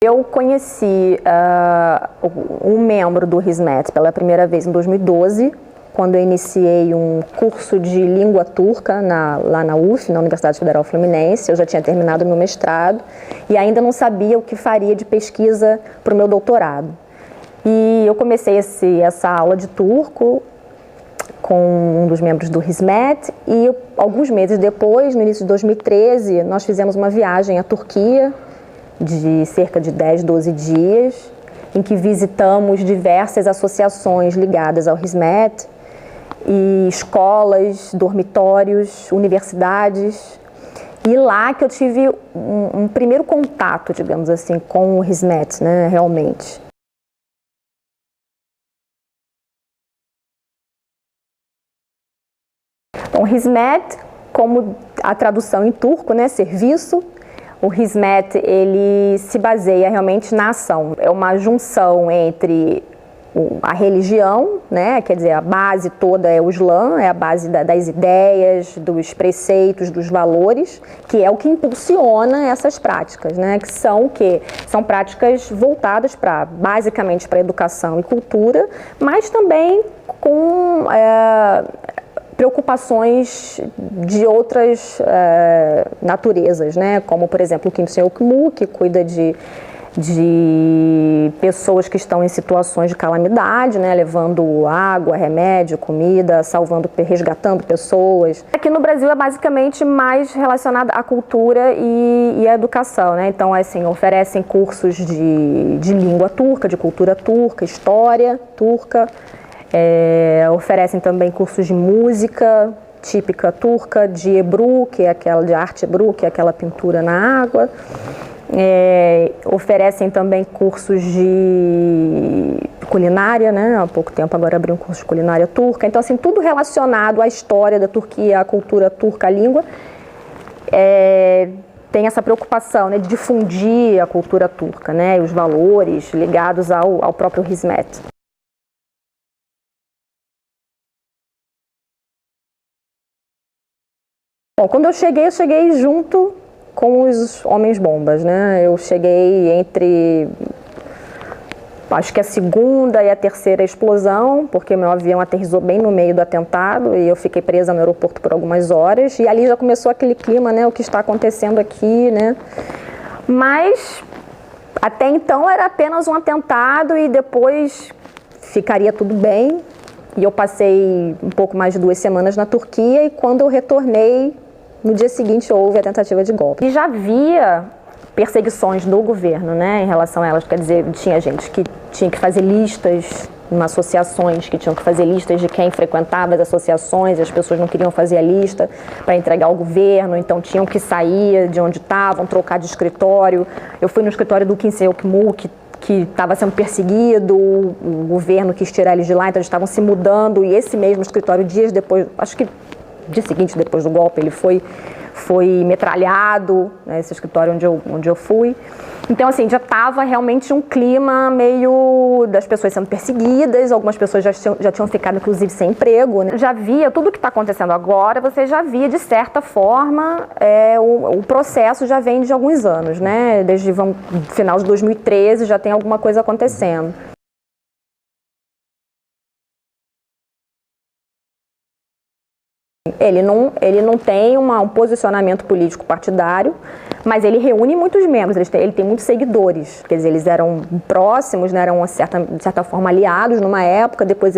Eu conheci um membro do Hizmet pela primeira vez em 2012, quando eu iniciei um curso de língua turca lá na UF, na Universidade Federal Fluminense. Eu já tinha terminado meu mestrado e ainda não sabia o que faria de pesquisa para o meu doutorado. E eu comecei essa aula de turco com um dos membros do Hizmet e alguns meses depois, no início de 2013, nós fizemos uma viagem à Turquia de cerca de 10, 12 dias, em que visitamos diversas associações ligadas ao Hizmet, e escolas, dormitórios, universidades. E lá que eu tive um primeiro contato, digamos assim, com o Hizmet, né, realmente. Então, Hizmet, como a tradução em turco, né, serviço, o Hizmet, ele se baseia realmente na ação. É uma junção entre a religião, né, quer dizer, a base toda é o Islã, é a base das ideias, dos preceitos, dos valores, que é o que impulsiona essas práticas, né, que são o quê? São práticas voltadas basicamente para educação e cultura, mas também com preocupações de outras naturezas, né? Como, por exemplo, o Kimse Okmu, que cuida de pessoas que estão em situações de calamidade, né? Levando água, remédio, comida, resgatando pessoas. Aqui no Brasil é basicamente mais relacionado à cultura e à educação, né? Então, assim, oferecem cursos de língua turca, de cultura turca, história turca. Oferecem também cursos de música típica turca, de Ebru, que é de arte Ebru, que é aquela pintura na água. Oferecem também cursos de culinária, né? Há pouco tempo agora abri um curso de culinária turca. Então, assim, tudo relacionado à história da Turquia, à cultura turca, à língua, tem essa preocupação, né, de difundir a cultura turca, né, e os valores ligados ao próprio Hizmet. Bom, quando eu cheguei junto com os homens-bombas, né? Eu cheguei entre, acho que a segunda e a terceira explosão, porque meu avião aterrissou bem no meio do atentado e eu fiquei presa no aeroporto por algumas horas. E ali já começou aquele clima, né? O que está acontecendo aqui, né? Mas até então era apenas um atentado e depois ficaria tudo bem. E eu passei um pouco mais de 2 semanas na Turquia e quando eu retornei, no dia seguinte houve a tentativa de golpe. E já havia perseguições do governo, né, em relação a elas. Quer dizer, tinha gente que tinha que fazer listas, associações que tinham que fazer listas de quem frequentava as associações, as pessoas não queriam fazer a lista para entregar ao governo, então tinham que sair de onde estavam, trocar de escritório. Eu fui no escritório do Kimse Okmu, que estava sendo perseguido, o governo quis tirar eles de lá, então eles estavam se mudando, e esse mesmo escritório, dias depois, acho que dia seguinte, depois do golpe, ele foi metralhado, né, esse escritório onde eu fui. Então, assim, já estava realmente um clima meio das pessoas sendo perseguidas, algumas pessoas já tinham ficado, inclusive, sem emprego, né? Já via, tudo que está acontecendo agora, você já via, de certa forma, o processo já vem de alguns anos, né? Desde o final de 2013 já tem alguma coisa acontecendo. Ele não tem um posicionamento político partidário, mas ele reúne muitos membros, ele tem muitos seguidores. Quer dizer, eles eram próximos, né, eram de certa forma aliados numa época, depois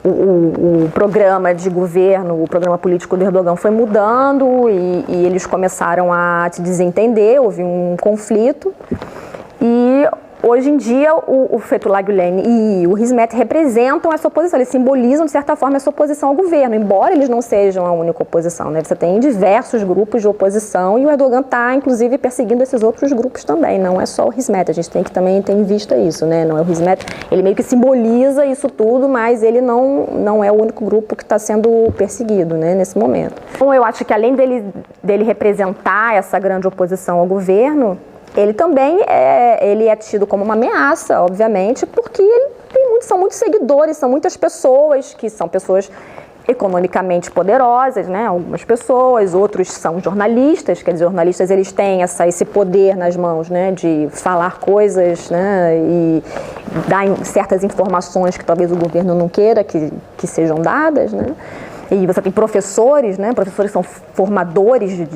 o programa de governo, o programa político do Erdogan foi mudando e eles começaram a se desentender, houve um conflito. E hoje em dia, o Fethullah Gülen e o Hizmet representam essa oposição, eles simbolizam, de certa forma, essa oposição ao governo, embora eles não sejam a única oposição, né? Você tem diversos grupos de oposição e o Erdogan está, inclusive, perseguindo esses outros grupos também, não é só o Hizmet, a gente tem que também ter em vista isso, né? Não é o Hizmet, ele meio que simboliza isso tudo, mas ele não é o único grupo que está sendo perseguido, né, nesse momento. Então, eu acho que além dele representar essa grande oposição ao governo, ele também é tido como uma ameaça, obviamente, porque são muitos seguidores, são muitas pessoas que são pessoas economicamente poderosas, né? Algumas pessoas, outros são jornalistas, quer dizer, jornalistas eles têm esse poder nas mãos, né? De falar coisas, né? E dar certas informações que talvez o governo não queira que sejam dadas, né? E você tem professores, né? Professores são formadores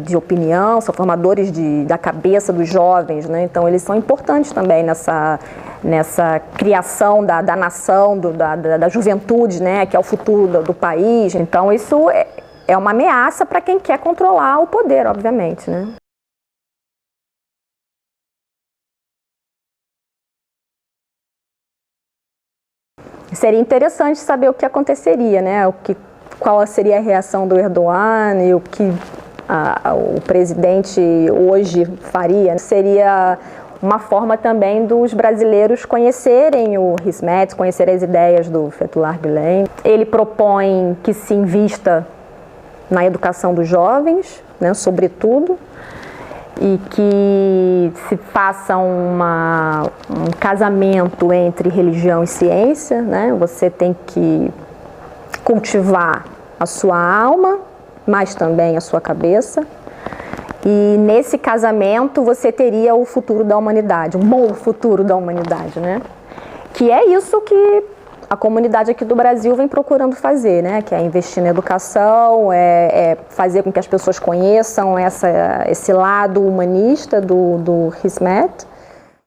de opinião, são formadores da cabeça dos jovens, né? Então eles são importantes também nessa criação da nação, da juventude, né? Que é o futuro do país. Então isso é uma ameaça para quem quer controlar o poder, obviamente, né? Seria interessante saber o que aconteceria, né? Qual seria a reação do Erdogan e o que o presidente hoje faria. Seria uma forma também dos brasileiros conhecerem o Hizmet, conhecerem as ideias do Fethullah Gülen. Ele propõe que se invista na educação dos jovens, né, sobretudo, e que se faça um casamento entre religião e ciência, né? Você tem que cultivar a sua alma, mas também a sua cabeça. E nesse casamento você teria o futuro da humanidade, um bom futuro da humanidade, né? Que é isso que a comunidade aqui do Brasil vem procurando fazer, né? Que é investir na educação, é fazer com que as pessoas conheçam esse lado humanista do Hizmet.